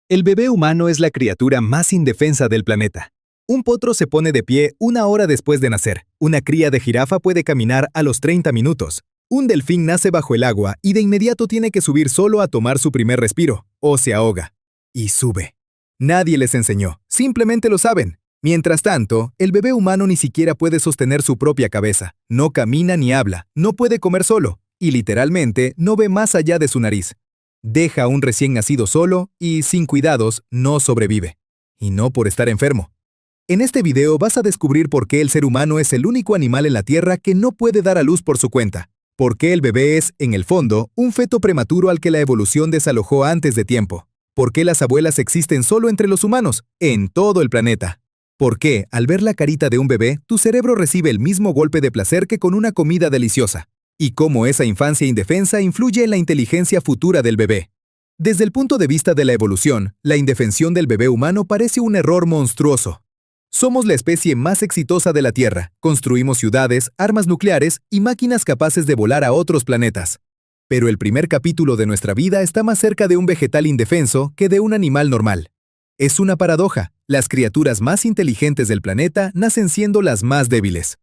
El bebé humano es la criatura más indefensa del planeta. Un potro se pone de pie 1 hora después de nacer. Una cría de jirafa puede caminar a los 30 minutos. Un delfín nace bajo el agua y de inmediato tiene que subir solo a tomar su primer respiro, o se ahoga. Y sube. Nadie les enseñó, simplemente lo saben. Mientras tanto, el bebé humano ni siquiera puede sostener su propia cabeza, no camina ni habla, no puede comer solo, y literalmente no ve más allá de su nariz. Deja a un recién nacido solo y, sin cuidados, no sobrevive. Y no por estar enfermo. En este video vas a descubrir por qué el ser humano es el único animal en la Tierra que no puede dar a luz por su cuenta. Por qué el bebé es, en el fondo, un feto prematuro al que la evolución desalojó antes de tiempo. Por qué las abuelas existen solo entre los humanos, en todo el planeta. Por qué, al ver la carita de un bebé, tu cerebro recibe el mismo golpe de placer que con una comida deliciosa. Y cómo esa infancia indefensa influye en la inteligencia futura del bebé. Desde el punto de vista de la evolución, la indefensión del bebé humano parece un error monstruoso. Somos la especie más exitosa de la Tierra, construimos ciudades, armas nucleares y máquinas capaces de volar a otros planetas. Pero el primer capítulo de nuestra vida está más cerca de un vegetal indefenso que de un animal normal. Es una paradoja, las criaturas más inteligentes del planeta nacen siendo las más débiles.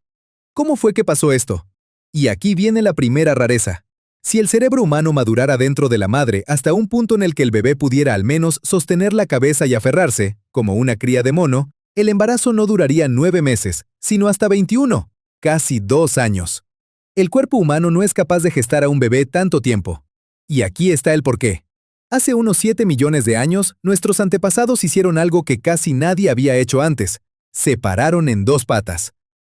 ¿Cómo fue que pasó esto? Y aquí viene la primera rareza. Si el cerebro humano madurara dentro de la madre hasta un punto en el que el bebé pudiera al menos sostener la cabeza y aferrarse, como una cría de mono, el embarazo no duraría 9 meses, sino hasta 21, casi 2 años. El cuerpo humano no es capaz de gestar a un bebé tanto tiempo. Y aquí está el porqué. Hace unos 7 millones de años, nuestros antepasados hicieron algo que casi nadie había hecho antes. Se pararon en 2 patas.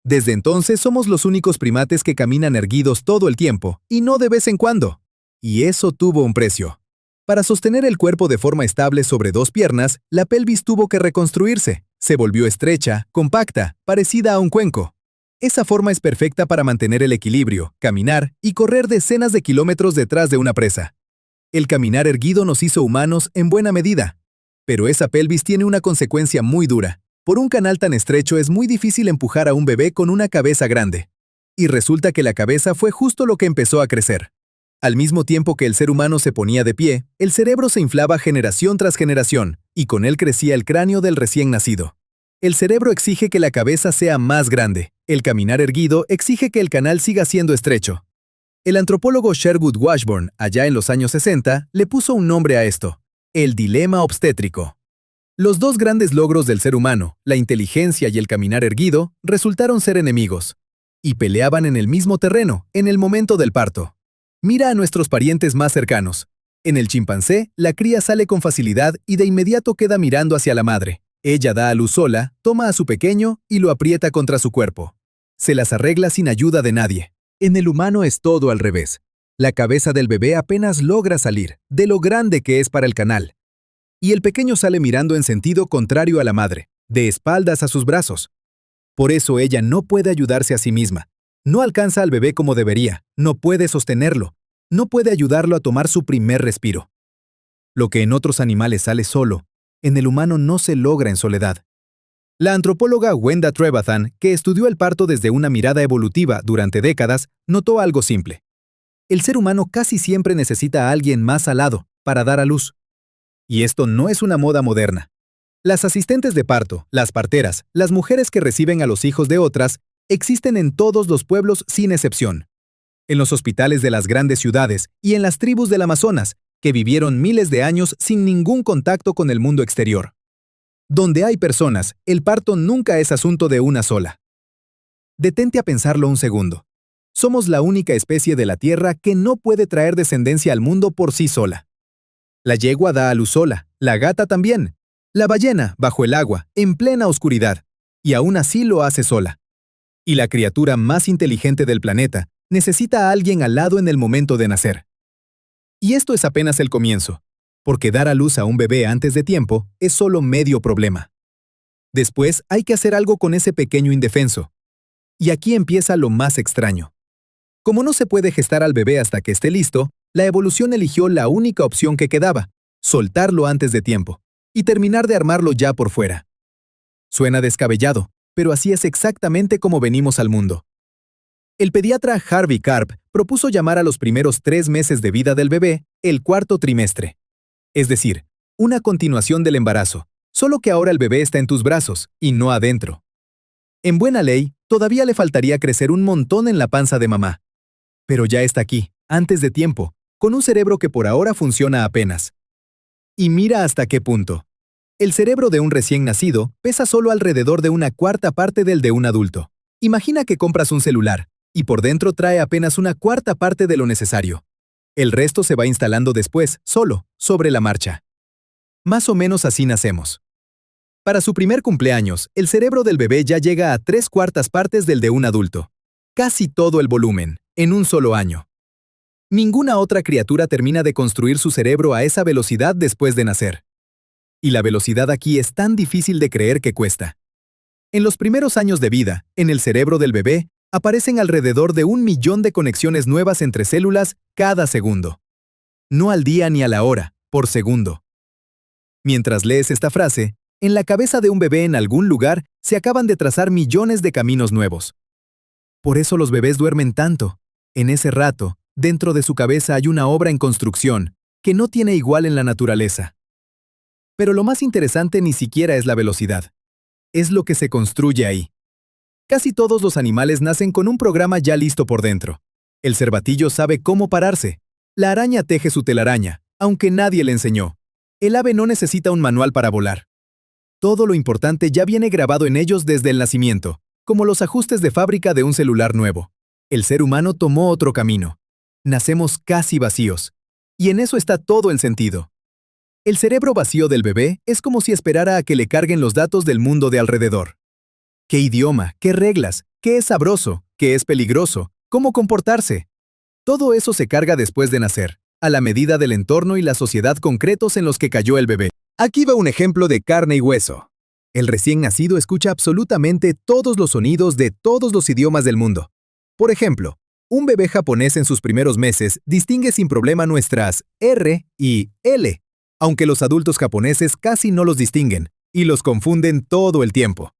Desde entonces somos los únicos primates que caminan erguidos todo el tiempo, y no de vez en cuando. Y eso tuvo un precio. Para sostener el cuerpo de forma estable sobre 2 piernas, la pelvis tuvo que reconstruirse. Se volvió estrecha, compacta, parecida a un cuenco. Esa forma es perfecta para mantener el equilibrio, caminar y correr decenas de kilómetros detrás de una presa. El caminar erguido nos hizo humanos en buena medida. Pero esa pelvis tiene una consecuencia muy dura. Por un canal tan estrecho es muy difícil empujar a un bebé con una cabeza grande. Y resulta que la cabeza fue justo lo que empezó a crecer. Al mismo tiempo que el ser humano se ponía de pie, el cerebro se inflaba generación tras generación, y con él crecía el cráneo del recién nacido. El cerebro exige que la cabeza sea más grande. El caminar erguido exige que el canal siga siendo estrecho. El antropólogo Sherwood Washburn, allá en los años 60, le puso un nombre a esto: el dilema obstétrico. Los 2 grandes logros del ser humano, la inteligencia y el caminar erguido, resultaron ser enemigos. Y peleaban en el mismo terreno, en el momento del parto. Mira a nuestros parientes más cercanos. En el chimpancé, la cría sale con facilidad y de inmediato queda mirando hacia la madre. Ella da a luz sola, toma a su pequeño y lo aprieta contra su cuerpo. Se las arregla sin ayuda de nadie. En el humano es todo al revés. La cabeza del bebé apenas logra salir, de lo grande que es para el canal. Y el pequeño sale mirando en sentido contrario a la madre, de espaldas a sus brazos. Por eso ella no puede ayudarse a sí misma. No alcanza al bebé como debería, no puede sostenerlo, no puede ayudarlo a tomar su primer respiro. Lo que en otros animales sale solo, en el humano no se logra en soledad. La antropóloga Wenda Trevathan, que estudió el parto desde una mirada evolutiva durante décadas, notó algo simple. El ser humano casi siempre necesita a alguien más al lado para dar a luz. Y esto no es una moda moderna. Las asistentes de parto, las parteras, las mujeres que reciben a los hijos de otras, existen en todos los pueblos sin excepción. En los hospitales de las grandes ciudades y en las tribus del Amazonas, que vivieron miles de años sin ningún contacto con el mundo exterior. Donde hay personas, el parto nunca es asunto de una sola. Detente a pensarlo un segundo. Somos la única especie de la Tierra que no puede traer descendencia al mundo por sí sola. La yegua da a luz sola, la gata también. La ballena, bajo el agua, en plena oscuridad, y aún así lo hace sola. Y la criatura más inteligente del planeta necesita a alguien al lado en el momento de nacer. Y esto es apenas el comienzo, porque dar a luz a un bebé antes de tiempo es solo medio problema. Después hay que hacer algo con ese pequeño indefenso. Y aquí empieza lo más extraño. Como no se puede gestar al bebé hasta que esté listo, la evolución eligió la única opción que quedaba: soltarlo antes de tiempo, y terminar de armarlo ya por fuera. Suena descabellado, pero así es exactamente como venimos al mundo. El pediatra Harvey Karp propuso llamar a los primeros 3 meses de vida del bebé el cuarto trimestre. Es decir, Una continuación del embarazo, solo que ahora el bebé está en tus brazos y no adentro. En buena ley, todavía le faltaría crecer un montón en la panza de mamá. Pero ya está aquí, antes de tiempo, con un cerebro que por ahora funciona apenas. Y mira hasta qué punto. El cerebro de un recién nacido pesa solo alrededor de una cuarta parte del de un adulto. Imagina que compras un celular, y por dentro trae apenas una cuarta parte de lo necesario. El resto se va instalando después, solo, sobre la marcha. Más o menos así nacemos. Para su primer cumpleaños, el cerebro del bebé ya llega a 3/4 partes del de un adulto. Casi todo el volumen, en un solo año. Ninguna otra criatura termina de construir su cerebro a esa velocidad después de nacer. Y la velocidad aquí es tan difícil de creer que cuesta. En los primeros años de vida, en el cerebro del bebé, aparecen alrededor de 1 millón de conexiones nuevas entre células cada segundo. No al día ni a la hora, por segundo. Mientras lees esta frase, en la cabeza de un bebé en algún lugar se acaban de trazar millones de caminos nuevos. Por eso los bebés duermen tanto. En ese rato, dentro de su cabeza hay una obra en construcción, que no tiene igual en la naturaleza. Pero lo más interesante ni siquiera es la velocidad. Es lo que se construye ahí. Casi todos los animales nacen con un programa ya listo por dentro. El cervatillo sabe cómo pararse. La araña teje su telaraña, aunque nadie le enseñó. El ave no necesita un manual para volar. Todo lo importante ya viene grabado en ellos desde el nacimiento, como los ajustes de fábrica de un celular nuevo. El ser humano tomó otro camino. Nacemos casi vacíos. Y en eso está todo el sentido. El cerebro vacío del bebé es como si esperara a que le carguen los datos del mundo de alrededor. ¿Qué idioma? ¿Qué reglas? ¿Qué es sabroso? ¿Qué es peligroso? ¿Cómo comportarse? Todo eso se carga después de nacer, a la medida del entorno y la sociedad concretos en los que cayó el bebé. Aquí va un ejemplo de carne y hueso. El recién nacido escucha absolutamente todos los sonidos de todos los idiomas del mundo. Por ejemplo, un bebé japonés en sus primeros meses distingue sin problema nuestras R y L, aunque los adultos japoneses casi no los distinguen y los confunden todo el tiempo.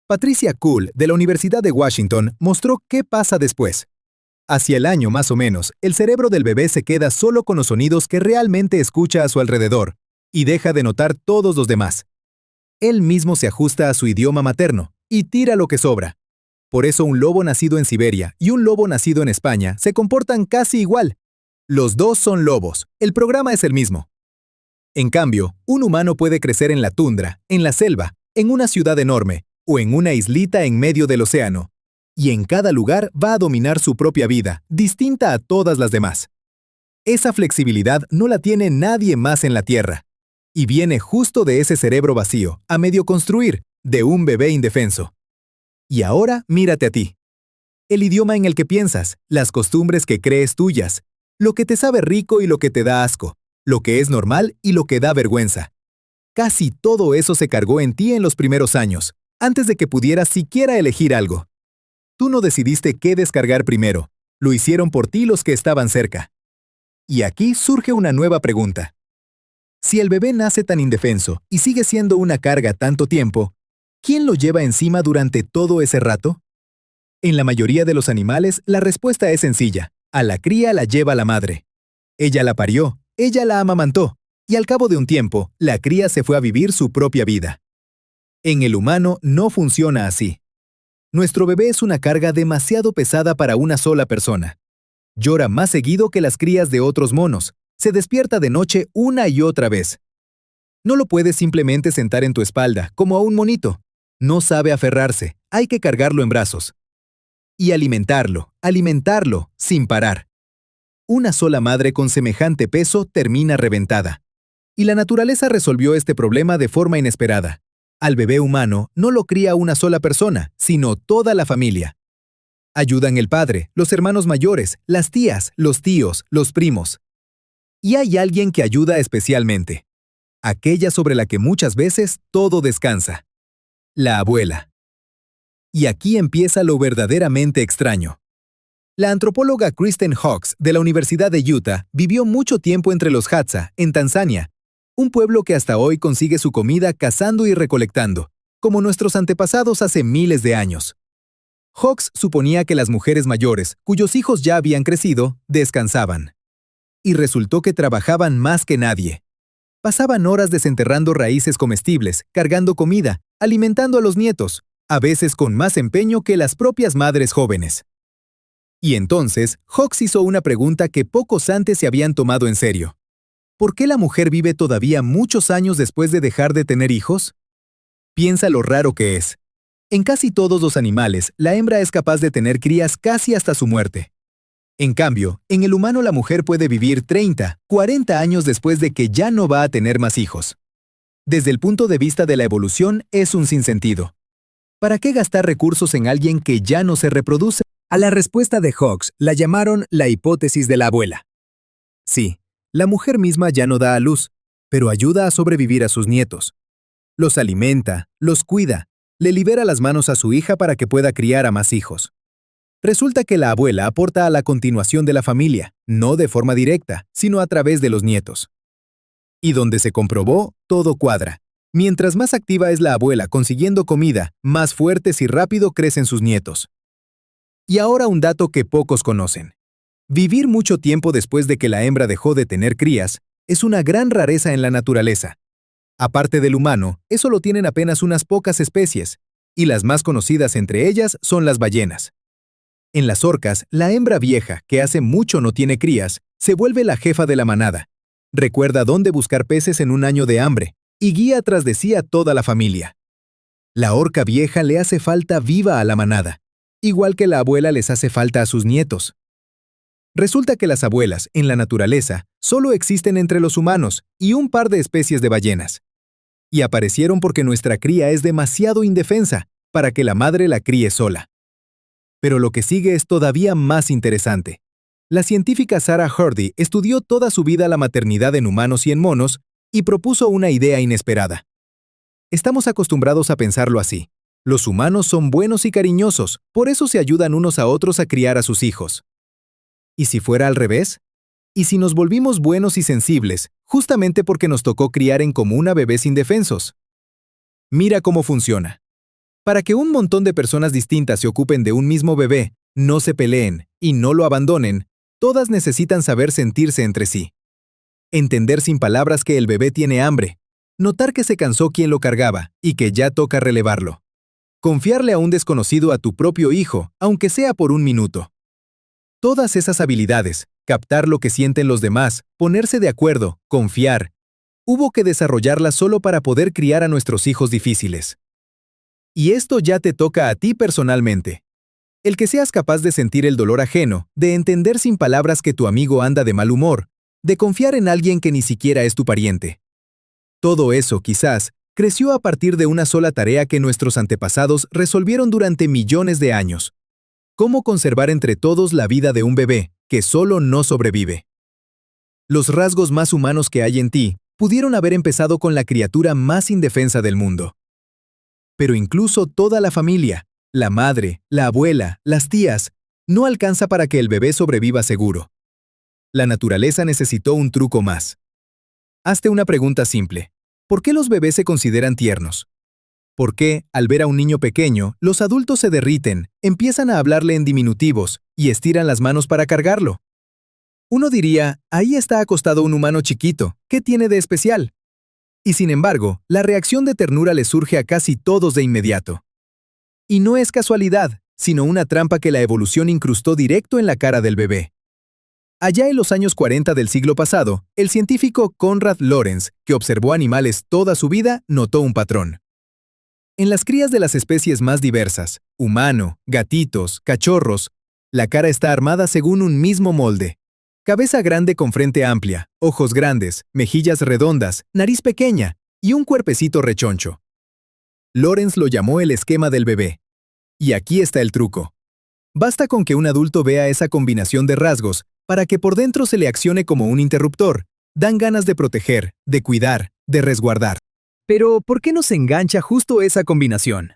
Patricia Kuhl, de la Universidad de Washington, mostró qué pasa después. Hacia el año más o menos, el cerebro del bebé se queda solo con los sonidos que realmente escucha a su alrededor y deja de notar todos los demás. Él mismo se ajusta a su idioma materno y tira lo que sobra. Por eso un lobo nacido en Siberia y un lobo nacido en España se comportan casi igual. Los dos son lobos, el programa es el mismo. En cambio, un humano puede crecer en la tundra, en la selva, en una ciudad enorme o en una islita en medio del océano. Y en cada lugar va a dominar su propia vida, distinta a todas las demás. Esa flexibilidad no la tiene nadie más en la Tierra. Y viene justo de ese cerebro vacío, a medio construir, de un bebé indefenso. Y ahora mírate a ti. El idioma en el que piensas, las costumbres que crees tuyas, lo que te sabe rico y lo que te da asco, lo que es normal y lo que da vergüenza. Casi todo eso se cargó en ti en los primeros años, antes de que pudieras siquiera elegir algo. Tú no decidiste qué descargar primero, lo hicieron por ti los que estaban cerca. Y aquí surge una nueva pregunta. Si el bebé nace tan indefenso y sigue siendo una carga tanto tiempo, ¿quién lo lleva encima durante todo ese rato? En la mayoría de los animales, la respuesta es sencilla. A la cría la lleva la madre. Ella la parió, ella la amamantó, y al cabo de un tiempo, la cría se fue a vivir su propia vida. En el humano no funciona así. Nuestro bebé es una carga demasiado pesada para una sola persona. Llora más seguido que las crías de otros monos. Se despierta de noche una y otra vez. No lo puedes simplemente sentar en tu espalda, como a un monito. No sabe aferrarse, hay que cargarlo en brazos. Y alimentarlo, sin parar. Una sola madre con semejante peso termina reventada. Y la naturaleza resolvió este problema de forma inesperada. Al bebé humano no lo cría una sola persona, sino toda la familia. Ayudan el padre, los hermanos mayores, las tías, los tíos, los primos. Y hay alguien que ayuda especialmente. Aquella sobre la que muchas veces todo descansa. La abuela. Y aquí empieza lo verdaderamente extraño. La antropóloga Kristen Hawkes, de la Universidad de Utah, vivió mucho tiempo entre los Hadza, en Tanzania, un pueblo que hasta hoy consigue su comida cazando y recolectando, como nuestros antepasados hace miles de años. Hawkes suponía que las mujeres mayores, cuyos hijos ya habían crecido, descansaban. Y resultó que trabajaban más que nadie. Pasaban horas desenterrando raíces comestibles, cargando comida, alimentando a los nietos, a veces con más empeño que las propias madres jóvenes. Y entonces, Hawks hizo una pregunta que pocos antes se habían tomado en serio. ¿Por qué la mujer vive todavía muchos años después de dejar de tener hijos? Piensa lo raro que es. En casi todos los animales, la hembra es capaz de tener crías casi hasta su muerte. En cambio, en el humano la mujer puede vivir 30, 40 años después de que ya no va a tener más hijos. Desde el punto de vista de la evolución, es un sinsentido. ¿Para qué gastar recursos en alguien que ya no se reproduce? A la respuesta de Hawks la llamaron la hipótesis de la abuela. Sí, la mujer misma ya no da a luz, pero ayuda a sobrevivir a sus nietos. Los alimenta, los cuida, le libera las manos a su hija para que pueda criar a más hijos. Resulta que la abuela aporta a la continuación de la familia, no de forma directa, sino a través de los nietos. Y donde se comprobó, todo cuadra. Mientras más activa es la abuela consiguiendo comida, más fuertes y rápido crecen sus nietos. Y ahora un dato que pocos conocen. Vivir mucho tiempo después de que la hembra dejó de tener crías es una gran rareza en la naturaleza. Aparte del humano, eso lo tienen apenas unas pocas especies, y las más conocidas entre ellas son las ballenas. En las orcas, la hembra vieja, que hace mucho no tiene crías, se vuelve la jefa de la manada. Recuerda dónde buscar peces en un año de hambre, y guía tras de sí a toda la familia. La orca vieja le hace falta viva a la manada, igual que la abuela les hace falta a sus nietos. Resulta que las abuelas, en la naturaleza, solo existen entre los humanos y un par de especies de ballenas. Y aparecieron porque nuestra cría es demasiado indefensa para que la madre la críe sola. Pero lo que sigue es todavía más interesante. La científica Sarah Hrdy estudió toda su vida la maternidad en humanos y en monos y propuso una idea inesperada. Estamos acostumbrados a pensarlo así. Los humanos son buenos y cariñosos, por eso se ayudan unos a otros a criar a sus hijos. ¿Y si fuera al revés? ¿Y si nos volvimos buenos y sensibles, justamente porque nos tocó criar en común a bebés indefensos? Mira cómo funciona. Para que un montón de personas distintas se ocupen de un mismo bebé, no se peleen y no lo abandonen, todas necesitan saber sentirse entre sí. Entender sin palabras que el bebé tiene hambre, notar que se cansó quien lo cargaba y que ya toca relevarlo. Confiarle a un desconocido a tu propio hijo, aunque sea por un minuto. Todas esas habilidades, captar lo que sienten los demás, ponerse de acuerdo, confiar, hubo que desarrollarlas solo para poder criar a nuestros hijos difíciles. Y esto ya te toca a ti personalmente. El que seas capaz de sentir el dolor ajeno, de entender sin palabras que tu amigo anda de mal humor, de confiar en alguien que ni siquiera es tu pariente. Todo eso, quizás, creció a partir de una sola tarea que nuestros antepasados resolvieron durante millones de años. ¿Cómo conservar entre todos la vida de un bebé que solo no sobrevive? Los rasgos más humanos que hay en ti pudieron haber empezado con la criatura más indefensa del mundo. Pero incluso toda la familia, la madre, la abuela, las tías, no alcanza para que el bebé sobreviva seguro. La naturaleza necesitó un truco más. Hazte una pregunta simple. ¿Por qué los bebés se consideran tiernos? ¿Por qué, al ver a un niño pequeño, los adultos se derriten, empiezan a hablarle en diminutivos y estiran las manos para cargarlo? Uno diría, ahí está acostado un humano chiquito, ¿qué tiene de especial? Y sin embargo, la reacción de ternura le surge a casi todos de inmediato. Y no es casualidad, sino una trampa que la evolución incrustó directo en la cara del bebé. Allá en los años 40 del siglo pasado, el científico Konrad Lorenz, que observó animales toda su vida, notó un patrón. En las crías de las especies más diversas, humano, gatitos, cachorros, la cara está armada según un mismo molde. Cabeza grande con frente amplia, ojos grandes, mejillas redondas, nariz pequeña y un cuerpecito rechoncho. Lorenz lo llamó el esquema del bebé. Y aquí está el truco. Basta con que un adulto vea esa combinación de rasgos para que por dentro se le accione como un interruptor. Dan ganas de proteger, de cuidar, de resguardar. Pero, ¿por qué nos engancha justo esa combinación?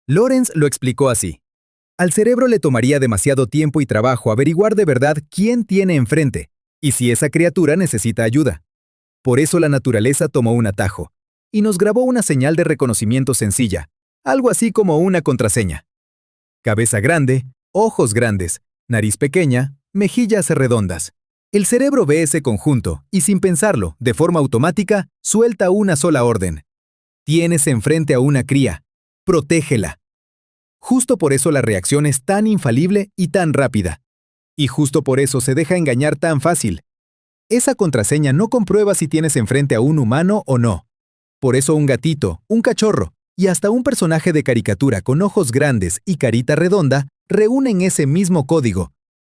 Lorenz lo explicó así. Al cerebro le tomaría demasiado tiempo y trabajo averiguar de verdad quién tiene enfrente y si esa criatura necesita ayuda. Por eso la naturaleza tomó un atajo y nos grabó una señal de reconocimiento sencilla, algo así como una contraseña. Cabeza grande, ojos grandes, nariz pequeña, mejillas redondas. El cerebro ve ese conjunto y sin pensarlo, de forma automática, suelta una sola orden. Tienes enfrente a una cría. Protégela. Justo por eso la reacción es tan infalible y tan rápida. Y justo por eso se deja engañar tan fácil. Esa contraseña no comprueba si tienes enfrente a un humano o no. Por eso un gatito, un cachorro y hasta un personaje de caricatura con ojos grandes y carita redonda reúnen ese mismo código.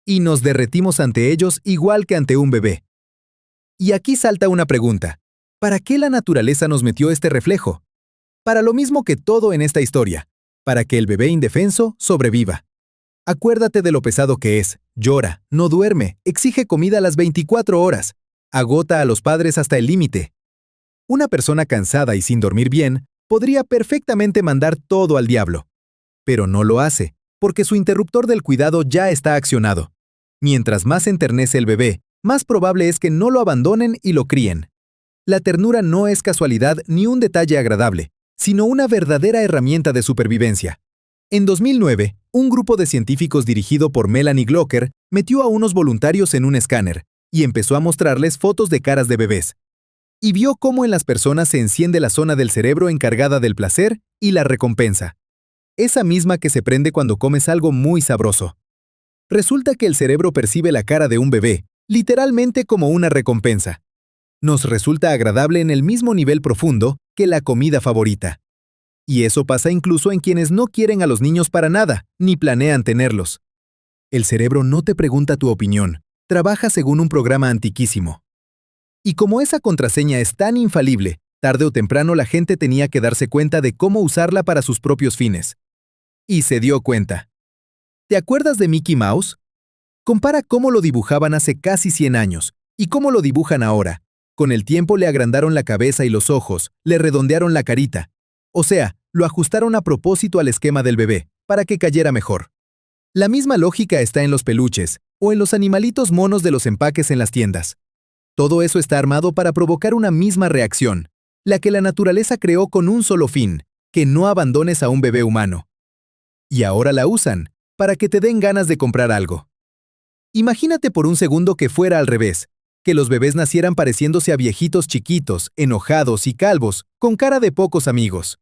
Y nos derretimos ante ellos igual que ante un bebé. Y aquí salta una pregunta. ¿Para qué la naturaleza nos metió este reflejo? Para lo mismo que todo en esta historia. Para que el bebé indefenso sobreviva. Acuérdate de lo pesado que es. Llora, no duerme, exige comida a las 24 horas. Agota a los padres hasta el límite. Una persona cansada y sin dormir bien podría perfectamente mandar todo al diablo. Pero no lo hace, porque su interruptor del cuidado ya está accionado. Mientras más enternece el bebé, más probable es que no lo abandonen y lo críen. La ternura no es casualidad ni un detalle agradable, sino una verdadera herramienta de supervivencia. En 2009, un grupo de científicos dirigido por Melanie Glocker metió a unos voluntarios en un escáner y empezó a mostrarles fotos de caras de bebés. Y vio cómo en las personas se enciende la zona del cerebro encargada del placer y la recompensa. Esa misma que se prende cuando comes algo muy sabroso. Resulta que el cerebro percibe la cara de un bebé, literalmente como una recompensa. Nos resulta agradable en el mismo nivel profundo que la comida favorita. Y eso pasa incluso en quienes no quieren a los niños para nada, ni planean tenerlos. El cerebro no te pregunta tu opinión, trabaja según un programa antiquísimo. Y como esa contraseña es tan infalible, tarde o temprano la gente tenía que darse cuenta de cómo usarla para sus propios fines. Y se dio cuenta. ¿Te acuerdas de Mickey Mouse? Compara cómo lo dibujaban hace casi 100 años y cómo lo dibujan ahora. Con el tiempo le agrandaron la cabeza y los ojos, le redondearon la carita. O sea, lo ajustaron a propósito al esquema del bebé, para que cayera mejor. La misma lógica está en los peluches o en los animalitos monos de los empaques en las tiendas. Todo eso está armado para provocar una misma reacción, la que la naturaleza creó con un solo fin, que no abandones a un bebé humano. Y ahora la usan, para que te den ganas de comprar algo. Imagínate por un segundo que fuera al revés, que los bebés nacieran pareciéndose a viejitos chiquitos, enojados y calvos, con cara de pocos amigos.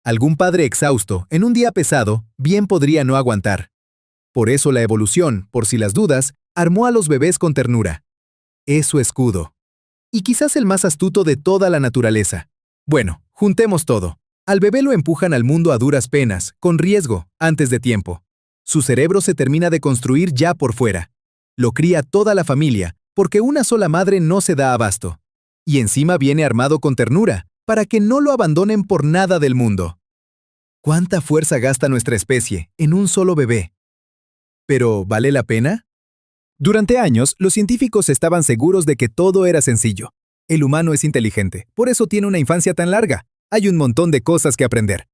Algún padre exhausto, en un día pesado, bien podría no aguantar. Por eso la evolución, por si las dudas, armó a los bebés con ternura. Es su escudo. Y quizás el más astuto de toda la naturaleza. Bueno, juntemos todo. Al bebé lo empujan al mundo a duras penas, con riesgo, antes de tiempo. Su cerebro se termina de construir ya por fuera. Lo cría toda la familia, porque una sola madre no se da abasto. Y encima viene armado con ternura, para que no lo abandonen por nada del mundo. ¿Cuánta fuerza gasta nuestra especie en un solo bebé? ¿Pero vale la pena? Durante años, los científicos estaban seguros de que todo era sencillo. El humano es inteligente, por eso tiene una infancia tan larga. Hay un montón de cosas que aprender.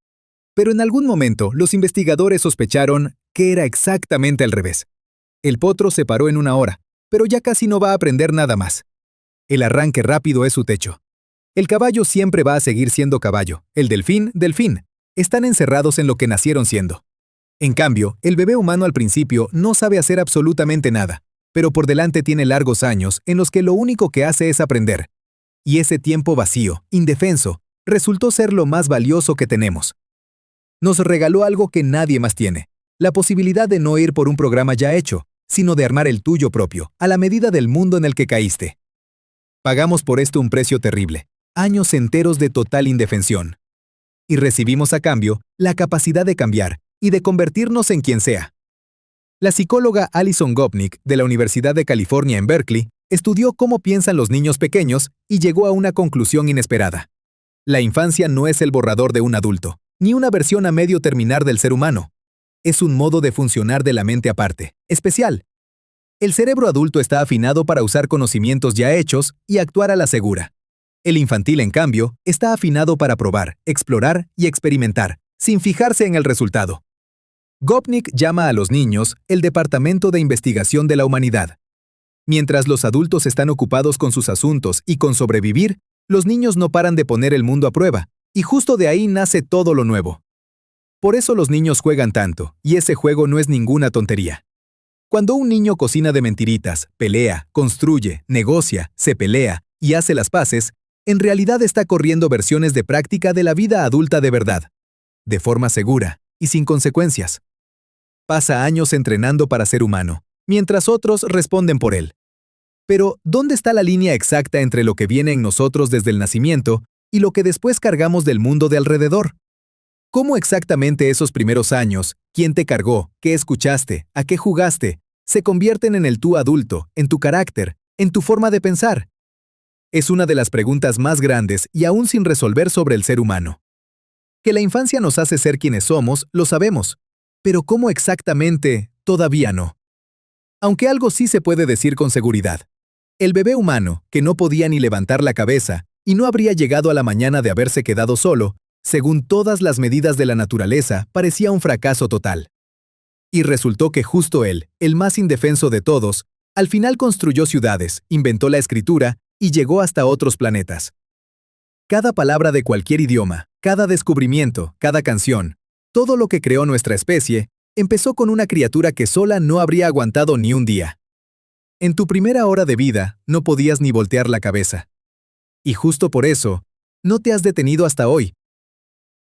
Pero en algún momento, los investigadores sospecharon que era exactamente al revés. El potro se paró en 1 hora, pero ya casi no va a aprender nada más. El arranque rápido es su techo. El caballo siempre va a seguir siendo caballo, el delfín, delfín. Están encerrados en lo que nacieron siendo. En cambio, el bebé humano al principio no sabe hacer absolutamente nada, pero por delante tiene largos años en los que lo único que hace es aprender. Y ese tiempo vacío, indefenso, resultó ser lo más valioso que tenemos. Nos regaló algo que nadie más tiene, la posibilidad de no ir por un programa ya hecho, sino de armar el tuyo propio, a la medida del mundo en el que caíste. Pagamos por esto un precio terrible, años enteros de total indefensión. Y recibimos a cambio la capacidad de cambiar y de convertirnos en quien sea. La psicóloga Alison Gopnik, de la Universidad de California en Berkeley, estudió cómo piensan los niños pequeños y llegó a una conclusión inesperada. La infancia no es el borrador de un adulto, ni una versión a medio terminar del ser humano. Es un modo de funcionar de la mente aparte, especial. El cerebro adulto está afinado para usar conocimientos ya hechos y actuar a la segura. El infantil, en cambio, está afinado para probar, explorar y experimentar, sin fijarse en el resultado. Gopnik llama a los niños el Departamento de Investigación de la Humanidad. Mientras los adultos están ocupados con sus asuntos y con sobrevivir, los niños no paran de poner el mundo a prueba, y justo de ahí nace todo lo nuevo. Por eso los niños juegan tanto, y ese juego no es ninguna tontería. Cuando un niño cocina de mentiritas, pelea, construye, negocia, se pelea y hace las paces, en realidad está corriendo versiones de práctica de la vida adulta de verdad, de forma segura y sin consecuencias. Pasa años entrenando para ser humano, mientras otros responden por él. Pero, ¿dónde está la línea exacta entre lo que viene en nosotros desde el nacimiento y lo que después cargamos del mundo de alrededor? ¿Cómo exactamente esos primeros años, quién te cargó, qué escuchaste, a qué jugaste, se convierten en el tú adulto, en tu carácter, en tu forma de pensar? Es una de las preguntas más grandes y aún sin resolver sobre el ser humano. Que la infancia nos hace ser quienes somos, lo sabemos. Pero ¿cómo exactamente? Todavía no. Aunque algo sí se puede decir con seguridad. El bebé humano, que no podía ni levantar la cabeza y no habría llegado a la mañana de haberse quedado solo, según todas las medidas de la naturaleza, parecía un fracaso total. Y resultó que justo él, el más indefenso de todos, al final construyó ciudades, inventó la escritura y llegó hasta otros planetas. Cada palabra de cualquier idioma, cada descubrimiento, cada canción, todo lo que creó nuestra especie, empezó con una criatura que sola no habría aguantado ni un día. En tu primera hora de vida, no podías ni voltear la cabeza. Y justo por eso, no te has detenido hasta hoy,